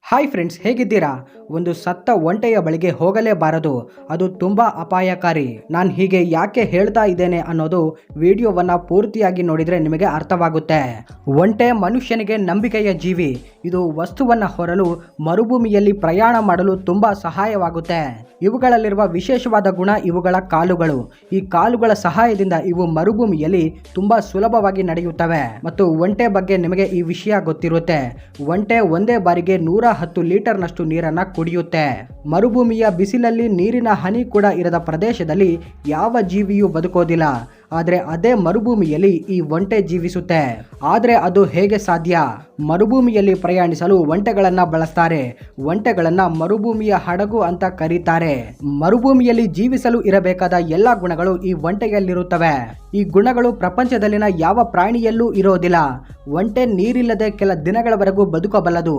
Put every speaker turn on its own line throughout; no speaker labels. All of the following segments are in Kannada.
ಹಾಯ್ ಫ್ರೆಂಡ್ಸ್, ಹೇಗಿದ್ದೀರಾ? ಒಂದು ಸತ್ತ ಒಂಟೆಯ ಬಳಿಗೆ ಹೋಗಲೇಬಾರದು, ಅದು ತುಂಬ ಅಪಾಯಕಾರಿ. ನಾನು ಹೀಗೆ ಯಾಕೆ ಹೇಳ್ತಾ ಇದ್ದೇನೆ ಅನ್ನೋದು ವಿಡಿಯೋವನ್ನು ಪೂರ್ತಿಯಾಗಿ ನೋಡಿದರೆ ನಿಮಗೆ ಅರ್ಥವಾಗುತ್ತೆ. ಒಂಟೆ ಮನುಷ್ಯನಿಗೆ ನಂಬಿಕೆಯ ಜೀವಿ. ಇದು ವಸ್ತುವನ್ನು ಹೊರಲು ಮರುಭೂಮಿಯಲ್ಲಿ ಪ್ರಯಾಣ ಮಾಡಲು ತುಂಬ ಸಹಾಯವಾಗುತ್ತೆ. ಇವುಗಳಲ್ಲಿರುವ ವಿಶೇಷವಾದ ಗುಣ ಇವುಗಳ ಕಾಲುಗಳು. ಈ ಕಾಲುಗಳ ಸಹಾಯದಿಂದ ಇವು ಮರುಭೂಮಿಯಲ್ಲಿ ತುಂಬ ಸುಲಭವಾಗಿ ನಡೆಯುತ್ತವೆ. ಮತ್ತು ಒಂಟೆ ಬಗ್ಗೆ ನಿಮಗೆ ಈ ವಿಷಯ ಗೊತ್ತಿರುತ್ತೆ. ಒಂಟೆ ಒಂದೇ ಬಾರಿಗೆ 110 ಲೀಟರ್ನಷ್ಟು ನೀರನ್ನು ಕುಡಿಯುತ್ತೆ. ಮರುಭೂಮಿಯ ಬಿಸಿಲಲ್ಲಿ ನೀರಿನ ಹನಿ ಕೂಡ ಇರದ ಪ್ರದೇಶದಲ್ಲಿ ಯಾವ ಜೀವಿಯೂ ಬದುಕೋದಿಲ್ಲ. ಆದರೆ ಅದೇ ಮರುಭೂಮಿಯಲ್ಲಿ ಈ ಒಂಟೆ ಜೀವಿಸುತ್ತೆ. ಆದರೆ ಅದು ಹೇಗೆ ಸಾಧ್ಯ? ಮರುಭೂಮಿಯಲ್ಲಿ ಪ್ರಯಾಣಿಸಲು ಒಂಟೆಗಳನ್ನು ಬಳಸ್ತಾರೆ. ಒಂಟೆಗಳನ್ನು ಮರುಭೂಮಿಯ ಹಡಗು ಅಂತ ಕರೀತಾರೆ. ಮರುಭೂಮಿಯಲ್ಲಿ ಜೀವಿಸಲು ಇರಬೇಕಾದ ಎಲ್ಲ ಗುಣಗಳು ಈ ಒಂಟೆಯಲ್ಲಿರುತ್ತವೆ. ಈ ಗುಣಗಳು ಪ್ರಪಂಚದಲ್ಲಿನ ಯಾವ ಪ್ರಾಣಿಯಲ್ಲೂ ಇರೋದಿಲ್ಲ. ಒಂಟೆ ನೀರಿಲ್ಲದೆ ಕೆಲ ದಿನಗಳವರೆಗೂ ಬದುಕಬಲ್ಲದು.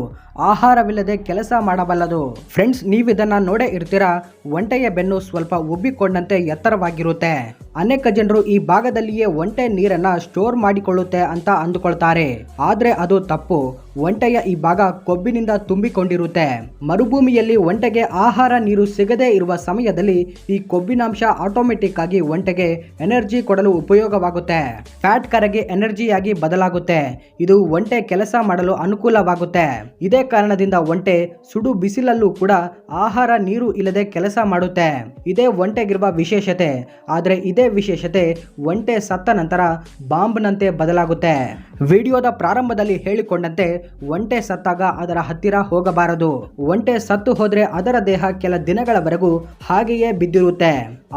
ಆಹಾರವಿಲ್ಲದೆ ಕೆಲಸ ಮಾಡಬಲ್ಲದು. ಫ್ರೆಂಡ್ಸ್, ನೀವಿದನ್ನ ನೋಡೇ ಇರ್ತೀರಾ. ಒಂಟೆಯ ಬೆನ್ನು ಸ್ವಲ್ಪ ಉಬ್ಬಿಕೊಂಡಂತೆ ಎತ್ತರವಾಗಿರುತ್ತೆ. ಅನೇಕ ಜನರು ಈ ಭಾಗದಲ್ಲಿಯೇ ಒಂಟೆ ನೀರನ್ನ ಸ್ಟೋರ್ ಮಾಡಿಕೊಳ್ಳುತ್ತೆ ಅಂತ ಅಂದುಕೊಳ್ತಾರೆ. ಆದ್ರೆ ಅದು ತಪ್ಪು. ಒಂಟೆಯ ಈ ಭಾಗ ಕೊಬ್ಬಿನಿಂದ ತುಂಬಿಕೊಂಡಿರುತ್ತೆ. ಮರುಭೂಮಿಯಲ್ಲಿ ಒಂಟೆಗೆ ಆಹಾರ ನೀರು ಸಿಗದೇ ಇರುವ ಸಮಯದಲ್ಲಿ ಈ ಕೊಬ್ಬಿನಾಂಶ ಆಟೋಮೆಟಿಕ್ ಆಗಿ ಒಂಟೆಗೆ ಎನರ್ಜಿ ಕೊಡಲು ಉಪಯೋಗವಾಗುತ್ತೆ. ಫ್ಯಾಟ್ ಕರಗಿ ಎನರ್ಜಿಯಾಗಿ ಬದಲಾಗುತ್ತೆ. ಇದು ಒಂಟೆ ಕೆಲಸ ಮಾಡಲು ಅನುಕೂಲವಾಗುತ್ತೆ. ಇದೇ ಕಾರಣದಿಂದ ಒಂಟೆ ಸುಡು ಬಿಸಿಲಲ್ಲೂ ಕೂಡ ಆಹಾರ ನೀರು ಇಲ್ಲದೆ ಕೆಲಸ ಮಾಡುತ್ತೆ. ಇದೇ ಒಂಟೆಗಿರುವ ವಿಶೇಷತೆ. ಆದ್ರೆ ಇದೇ ವಿಶೇಷತೆ ಒಂಟೆ ಸತ್ತ ನಂತರ ಬಾಂಬ್ನಂತೆ ಬದಲಾಗುತ್ತೆ. ವಿಡಿಯೋದ ಪ್ರಾರಂಭದಲ್ಲಿ ಹೇಳಿಕೊಂಡಂತೆ ಒಂಟೆ ಸತ್ತಾಗ ಅದರ ಹತ್ತಿರ ಹೋಗಬಾರದು. ಒಂಟೆ ಸತ್ತು ಹೋದ್ರೆ ಅದರ ದೇಹ ಕೆಲ ದಿನಗಳವರೆಗೂ ಹಾಗೆಯೇ ಬಿದ್ದಿರುತ್ತೆ.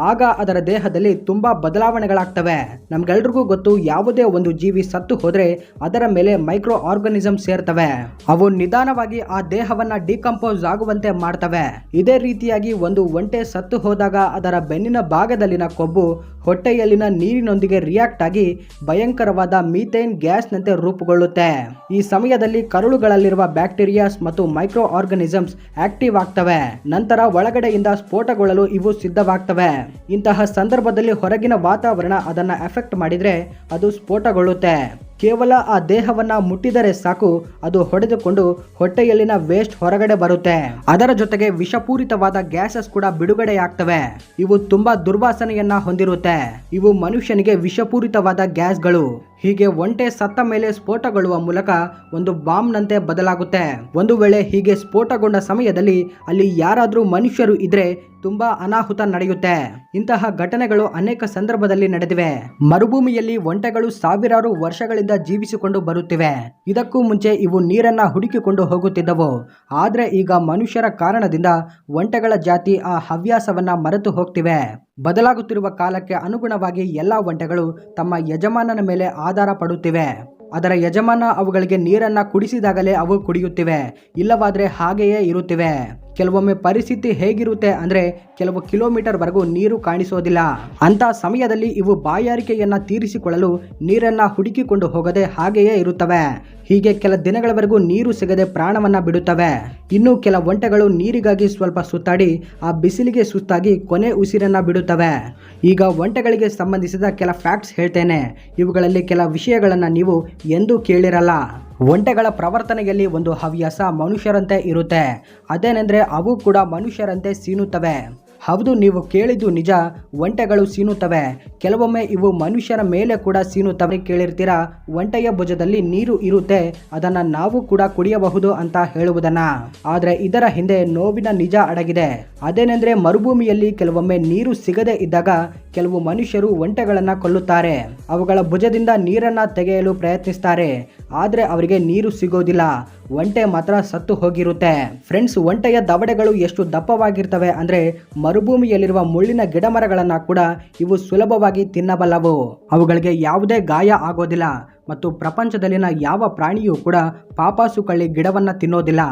ಆಗ ಅದರ ದೇಹದಲ್ಲಿ ತುಂಬಾ ಬದಲಾವಣೆಗಳಾಗ್ತವೆ. ನಮ್ಗೆಲ್ರಿಗೂ ಗೊತ್ತು, ಯಾವುದೇ ಒಂದು ಜೀವಿ ಸತ್ತು ಹೋದ್ರೆ ಅದರ ಮೇಲೆ ಮೈಕ್ರೋ ಆರ್ಗನಿಸಮ್ ಸೇರ್ತವೆ. ಅವು ನಿಧಾನವಾಗಿ ಆ ದೇಹವನ್ನ ಡಿಕಂಪೋಸ್ ಆಗುವಂತೆ ಮಾಡ್ತವೆ. ಇದೇ ರೀತಿಯಾಗಿ ಒಂದು ಒಂಟೆ ಸತ್ತು ಹೋದಾಗ ಅದರ ಬೆನ್ನಿನ ಭಾಗದಲ್ಲಿನ ಕೊಬ್ಬು ಹೊಟ್ಟೆಯಲ್ಲಿನ ನೀರಿನೊಂದಿಗೆ ರಿಯಾಕ್ಟ್ ಆಗಿ ಭಯಂಕರವಾದ ಮೀಥೇನ್ ಗ್ಯಾಸ್ ನಂತೆ ರೂಪುಗೊಳ್ಳುತ್ತೆ. ಈ ಸಮಯದಲ್ಲಿ ಕರುಳುಗಳಲ್ಲಿರುವ ಬ್ಯಾಕ್ಟೀರಿಯಾಸ್ ಮತ್ತು ಮೈಕ್ರೋ ಆರ್ಗನಿಸಮ್ಸ್ ಆಕ್ಟಿವ್ ಆಗ್ತವೆ. ನಂತರ ಒಳಗಡೆಯಿಂದ ಸ್ಫೋಟಗೊಳ್ಳಲು ಇವು ಸಿದ್ಧವಾಗ್ತವೆ. ಇಂತಹ ಸಂದರ್ಭದಲ್ಲಿ ಹೊರಗಿನ ವಾತಾವರಣ ಅದನ್ನ ಎಫೆಕ್ಟ್ ಮಾಡಿದ್ರೆ ಅದು ಸ್ಫೋಟಗೊಳ್ಳುತ್ತೆ. ಕೇವಲ ಆ ದೇಹವನ್ನ ಮುಟ್ಟಿದರೆ ಸಾಕು, ಅದು ಹೊಡೆದುಕೊಂಡು ಹೊಟ್ಟೆಯಲ್ಲಿನ ವೇಸ್ಟ್ ಹೊರಗಡೆ ಬರುತ್ತೆ. ಅದರ ಜೊತೆಗೆ ವಿಷಪೂರಿತವಾದ ಗ್ಯಾಸಸ್ ಕೂಡ ಬಿಡುಗಡೆಯಾಗ್ತವೆ. ಇವು ತುಂಬಾ ದುರ್ವಾಸನೆಯನ್ನ ಹೊಂದಿರುತ್ತೆ. ಇವು ಮನುಷ್ಯನಿಗೆ ವಿಷಪೂರಿತವಾದ ಗ್ಯಾಸ್ಗಳು. ಹೀಗೆ ಒಂಟೆ ಸತ್ತ ಮೇಲೆ ಸ್ಫೋಟಗೊಳ್ಳುವ ಮೂಲಕ ಒಂದು ಬಾಂಬ್ನಂತೆ ಬದಲಾಗುತ್ತೆ. ಒಂದು ವೇಳೆ ಹೀಗೆ ಸ್ಫೋಟಗೊಂಡ ಸಮಯದಲ್ಲಿ ಅಲ್ಲಿ ಯಾರಾದ್ರೂ ಮನುಷ್ಯರು ಇದ್ರೆ ತುಂಬಾ ಅನಾಹುತ ನಡೆಯುತ್ತೆ. ಇಂತಹ ಘಟನೆಗಳು ಅನೇಕ ಸಂದರ್ಭದಲ್ಲಿ ನಡೆದಿವೆ. ಮರುಭೂಮಿಯಲ್ಲಿ ಒಂಟೆಗಳು ಸಾವಿರಾರು ವರ್ಷಗಳಿಂದ ಜೀವಿಸಿಕೊಂಡು ಬರುತ್ತಿವೆ. ಇದಕ್ಕೂ ಮುಂಚೆ ಇವು ನೀರನ್ನ ಹುಡುಕಿಕೊಂಡು ಹೋಗುತ್ತಿದ್ದವು. ಆದ್ರೆ ಈಗ ಮನುಷ್ಯರ ಕಾರಣದಿಂದ ಒಂಟೆಗಳ ಜಾತಿ ಆ ಹವ್ಯಾಸವನ್ನ ಮರೆತು ಹೋಗ್ತಿವೆ. ಬದಲಾಗುತ್ತಿರುವ ಕಾಲಕ್ಕೆ ಅನುಗುಣವಾಗಿ ಎಲ್ಲಾ ಒಂಟೆಗಳು ತಮ್ಮ ಯಜಮಾನನ ಮೇಲೆ ಆಧಾರ ಪಡುತ್ತಿವೆ. ಅದರ ಯಜಮಾನ ಅವುಗಳಿಗೆ ನೀರನ್ನ ಕುಡಿಸಿದಾಗಲೇ ಅವು ಕುಡಿಯುತ್ತಿವೆ, ಇಲ್ಲವಾದ್ರೆ ಹಾಗೆಯೇ ಇರುತ್ತಿವೆ. ಕೆಲವೊಮ್ಮೆ ಪರಿಸ್ಥಿತಿ ಹೇಗಿರುತ್ತೆ ಅಂದ್ರೆ ಕೆಲವು ಕಿಲೋಮೀಟರ್ ವರೆಗೂ ನೀರು ಕಾಣಿಸೋದಿಲ್ಲ. ಅಂತ ಸಮಯದಲ್ಲಿ ಇವು ಬಾಯಾರಿಕೆಯನ್ನ ತೀರಿಸಿಕೊಳ್ಳಲು ನೀರನ್ನ ಹುಡುಕಿಕೊಂಡು ಹೋಗದೆ ಹಾಗೆಯೇ ಇರುತ್ತವೆ. ಹೀಗೆ ಕೆಲ ದಿನಗಳವರೆಗೂ ನೀರು ಸಿಗದೆ ಪ್ರಾಣವನ್ನ ಬಿಡುತ್ತವೆ. ಇನ್ನು ಕೆಲ ಒಂಟೆಗಳು ನೀರಿಗಾಗಿ ಸ್ವಲ್ಪ ಸುತ್ತಾಡಿ ಆ ಬಿಸಿಲಿಗೆ ಸುಸ್ತಾಗಿ ಕೊನೆ ಉಸಿರನ್ನ ಬಿಡುತ್ತವೆ. ಈಗ ಒಂಟೆಗಳಿಗೆ ಸಂಬಂಧಿಸಿದ ಕೆಲ ಫ್ಯಾಕ್ಟ್ಸ್ ಹೇಳ್ತೇನೆ. ಇವುಗಳಲ್ಲಿ ಕೆಲ ವಿಷಯಗಳನ್ನ ನೀವು ಎಂದೂ ಕೇಳಿರಲ್ಲ. ಒಂಟೆಗಳ ಪ್ರವರ್ತನೆಯಲ್ಲಿ ಒಂದು ಹವ್ಯಾಸ ಮನುಷ್ಯರಂತೆ ಇರುತ್ತೆ. ಅದೇನೆಂದ್ರೆ ಅವು ಕೂಡ ಮನುಷ್ಯರಂತೆ ಸೀನುತ್ತವೆ. ಹೌದು, ನೀವು ಕೇಳಿದ್ದು ನಿಜ. ಒಂಟೆಗಳು ಸೀನುತ್ತವೆ. ಕೆಲವೊಮ್ಮೆ ಇವು ಮನುಷ್ಯರ ಮೇಲೆ ಕೂಡ ಸೀನುತ್ತವೆ. ಕೇಳಿರ್ತೀರಾ, ಒಂಟೆಯ ಭುಜದಲ್ಲಿ ನೀರು ಇರುತ್ತೆ, ಅದನ್ನ ನಾವು ಕೂಡ ಕುಡಿಯಬಹುದು ಅಂತ ಹೇಳುವುದನ್ನ. ಆದ್ರೆ ಇದರ ಹಿಂದೆ ನೋವಿನ ನಿಜ ಅಡಗಿದೆ. ಅದೇನೆಂದ್ರೆ ಮರುಭೂಮಿಯಲ್ಲಿ ಕೆಲವೊಮ್ಮೆ ನೀರು ಸಿಗದೆ ಇದ್ದಾಗ ಕೆಲವು ಮನುಷ್ಯರು ಒಂಟೆಗಳನ್ನ ಕೊಲ್ಲುತ್ತಾರೆ. ಅವುಗಳ ಭುಜದಿಂದ ನೀರನ್ನ ತೆಗೆಯಲು ಪ್ರಯತ್ನಿಸ್ತಾರೆ. ಆದ್ರೆ ಅವರಿಗೆ ನೀರು ಸಿಗೋದಿಲ್ಲ. ಒಂಟೆ ಮಾತ್ರ ಸತ್ತು ಹೋಗಿರುತ್ತೆ. ಫ್ರೆಂಡ್ಸ್, ಒಂಟೆಯ ದವಡೆಗಳು ಎಷ್ಟು ದಪ್ಪವಾಗಿರ್ತವೆ ಅಂದ್ರೆ ಮರುಭೂಮಿಯಲ್ಲಿರುವ ಮುಳ್ಳಿನ ಗಿಡಮರಗಳನ್ನ ಕೂಡ ಇವು ಸುಲಭವಾಗಿ ತಿನ್ನಬಲ್ಲವು. ಅವುಗಳಿಗೆ ಯಾವುದೇ ಗಾಯ ಆಗೋದಿಲ್ಲ. ಮತ್ತು ಪ್ರಪಂಚದಲ್ಲಿನ ಯಾವ ಪ್ರಾಣಿಯೂ ಕೂಡ ಪಾಪಾಸು ಕಳ್ಳಿ ಗಿಡವನ್ನ ತಿನ್ನೋದಿಲ್ಲ.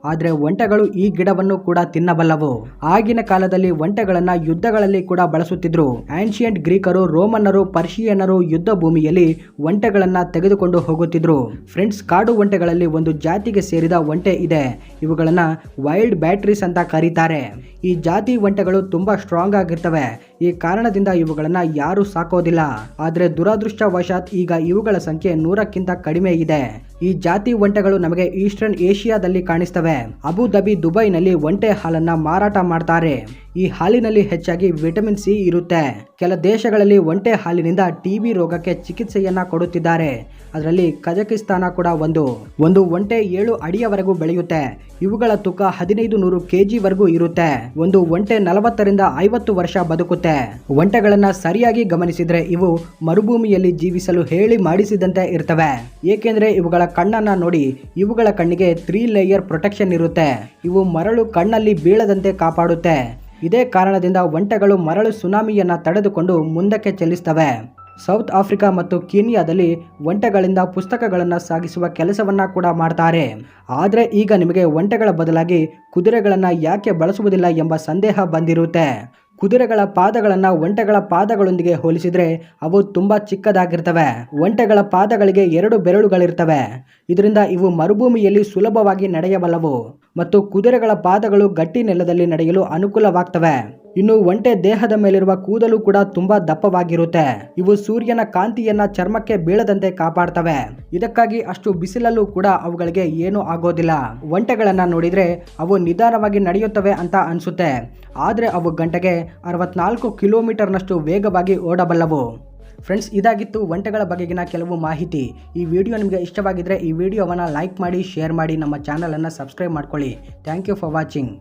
ಆದರೆ ಒಂಟೆಗಳು ಈ ಗಿಡವನ್ನು ಕೂಡ ತಿನ್ನಬಲ್ಲವು. ಆಗಿನ ಕಾಲದಲ್ಲಿ ಒಂಟೆಗಳನ್ನ ಯುದ್ಧಗಳಲ್ಲಿ ಕೂಡ ಬಳಸುತ್ತಿದ್ರು. ಆನ್ಷಿಯಂಟ್ ಗ್ರೀಕರು, ರೋಮನ್ನರು, ಪರ್ಷಿಯನ್ನರು ಯುದ್ಧ ಭೂಮಿಯಲ್ಲಿ ಒಂಟೆಗಳನ್ನ ತೆಗೆದುಕೊಂಡು ಹೋಗುತ್ತಿದ್ರು. ಫ್ರೆಂಡ್ಸ್, ಕಾಡು ಒಂಟೆಗಳಲ್ಲಿ ಒಂದು ಜಾತಿಗೆ ಸೇರಿದ ಒಂಟೆ ಇದೆ. ಇವುಗಳನ್ನ ವೈಲ್ಡ್ ಬ್ಯಾಟ್ರೀಸ್ ಅಂತ ಕರೀತಾರೆ. ಈ ಜಾತಿ ಒಂಟೆಗಳು ತುಂಬಾ ಸ್ಟ್ರಾಂಗ್ ಆಗಿರ್ತವೆ. ಈ ಕಾರಣದಿಂದ ಇವುಗಳನ್ನ ಯಾರು ಸಾಕೋದಿಲ್ಲ. ಆದ್ರೆ ದುರದೃಷ್ಟವಶಾತ್ ಈಗ ಇವುಗಳ ಸಂಖ್ಯೆ 100ಕ್ಕಿಂತ ಕಡಿಮೆ ಇದೆ. ಈ ಜಾತಿ ಒಂಟೆಗಳು ನಮಗೆ ಈಸ್ಟರ್ನ್ ಏಷ್ಯಾದಲ್ಲಿ ಕಾಣಿಸ್ತವೆ. ಅಬುಧಾಬಿ, ದುಬೈನಲ್ಲಿ ಒಂಟೆ ಹಾಲನ್ನ ಮಾರಾಟ ಮಾಡ್ತಾರೆ. ಈ ಹಾಲಿನಲ್ಲಿ ಹೆಚ್ಚಾಗಿ ವಿಟಮಿನ್ ಸಿ ಇರುತ್ತೆ. ಕೆಲ ದೇಶಗಳಲ್ಲಿ ಒಂಟೆ ಹಾಲಿನಿಂದ ಟಿಬಿ ರೋಗಕ್ಕೆ ಚಿಕಿತ್ಸೆಯನ್ನ ಕೊಡುತ್ತಿದ್ದಾರೆ. ಅದರಲ್ಲಿ ಕಜಕಿಸ್ತಾನ ಕೂಡ ಒಂದು ಒಂಟೆ 7 ಅಡಿಯವರೆಗೂ ಬೆಳೆಯುತ್ತೆ. ಇವುಗಳ ತೂಕ 1500 kg ವರೆಗೂ ಇರುತ್ತೆ. ಒಂದು ಒಂಟೆ 40ರಿಂದ 50 ವರ್ಷ ಬದುಕುತ್ತೆ. ಒಂಟೆಗಳನ್ನ ಸರಿಯಾಗಿ ಗಮನಿಸಿದ್ರೆ ಇವು ಮರುಭೂಮಿಯಲ್ಲಿ ಜೀವಿಸಲು ಹೇಳಿ ಮಾಡಿಸಿದಂತೆ ಇರ್ತವೆ. ಏಕೆಂದ್ರೆ ಇವುಗಳ ಕಣ್ಣನ್ನ ನೋಡಿ, ಇವುಗಳ ಕಣ್ಣಿಗೆ 3 ಲೇಯರ್ ಪ್ರೊಟೆಕ್ಷನ್ ಇರುತ್ತೆ. ಇವು ಮರಳು ಕಣ್ಣಲ್ಲಿ ಬೀಳದಂತೆ ಕಾಪಾಡುತ್ತೆ. ಇದೇ ಕಾರಣದಿಂದ ಒಂಟೆಗಳು ಮರಳು ಸುನಾಮಿಯನ್ನ ತಡೆದುಕೊಂಡು ಮುಂದಕ್ಕೆ ಚಲಿಸ್ತವೆ. ಸೌತ್ ಆಫ್ರಿಕಾ ಮತ್ತು ಕೀನ್ಯಾದಲ್ಲಿ ಒಂಟೆಗಳಿಂದ ಪುಸ್ತಕಗಳನ್ನು ಸಾಗಿಸುವ ಕೆಲಸವನ್ನ ಕೂಡ ಮಾಡ್ತಾರೆ. ಆದರೆ ಈಗ ನಿಮಗೆ ಒಂಟೆಗಳ ಬದಲಾಗಿ ಕುದುರೆಗಳನ್ನು ಯಾಕೆ ಬಳಸುವುದಿಲ್ಲ ಎಂಬ ಸಂದೇಹ ಬಂದಿರುತ್ತೆ. ಕುದುರೆಗಳ ಪಾದಗಳನ್ನು ಒಂಟೆಗಳ ಪಾದಗಳೊಂದಿಗೆ ಹೋಲಿಸಿದ್ರೆ ಅವು ತುಂಬಾ ಚಿಕ್ಕದಾಗಿರ್ತವೆ. ಒಂಟೆಗಳ ಪಾದಗಳಿಗೆ 2 ಬೆರಳುಗಳಿರ್ತವೆ. ಇದರಿಂದ ಇವು ಮರುಭೂಮಿಯಲ್ಲಿ ಸುಲಭವಾಗಿ ನಡೆಯಬಲ್ಲವು ಮತ್ತು ಕುದುರೆಗಳ ಪಾದಗಳು ಗಟ್ಟಿ ನೆಲದಲ್ಲಿ ನಡೆಯಲು ಅನುಕೂಲವಾಗ್ತವೆ. ಇನ್ನು ಒಂಟೆ ದೇಹದ ಮೇಲಿರುವ ಕೂದಲು ಕೂಡ ತುಂಬಾ ದಪ್ಪವಾಗಿರುತ್ತೆ. ಇವು ಸೂರ್ಯನ ಕಾಂತಿಯನ್ನ ಚರ್ಮಕ್ಕೆ ಬೀಳದಂತೆ ಕಾಪಾಡ್ತವೆ. ಇದಕ್ಕಾಗಿ ಅಷ್ಟು ಬಿಸಿಲಲ್ಲೂ ಕೂಡ ಅವುಗಳಿಗೆ ಏನೂ ಆಗೋದಿಲ್ಲ. ಒಂಟೆಗಳನ್ನ ನೋಡಿದ್ರೆ ಅವು ನಿಧಾನವಾಗಿ ನಡೆಯುತ್ತವೆ ಅಂತ ಅನ್ಸುತ್ತೆ, ಆದ್ರೆ ಅವು ಗಂಟೆಗೆ 64 ಕಿಲೋಮೀಟರ್ನಷ್ಟು ವೇಗವಾಗಿ ಓಡಬಲ್ಲವು. ಫ್ರೆಂಡ್ಸ್, ಇದಾಗಿತ್ತು ಒಂಟೆಗಳ ಬಗೆಗಿನ ಕೆಲವು ಮಾಹಿತಿ. ಈ ವಿಡಿಯೋ ನಿಮಗೆ ಇಷ್ಟವಾಗಿದ್ರೆ ಈ ವಿಡಿಯೋವನ್ನು ಲೈಕ್ ಮಾಡಿ, ಶೇರ್ ಮಾಡಿ, ನಮ್ಮ ಚಾನಲನ್ನು ಸಬ್ಸ್ಕ್ರೈಬ್ ಮಾಡ್ಕೊಳ್ಳಿ. Thank you for watching.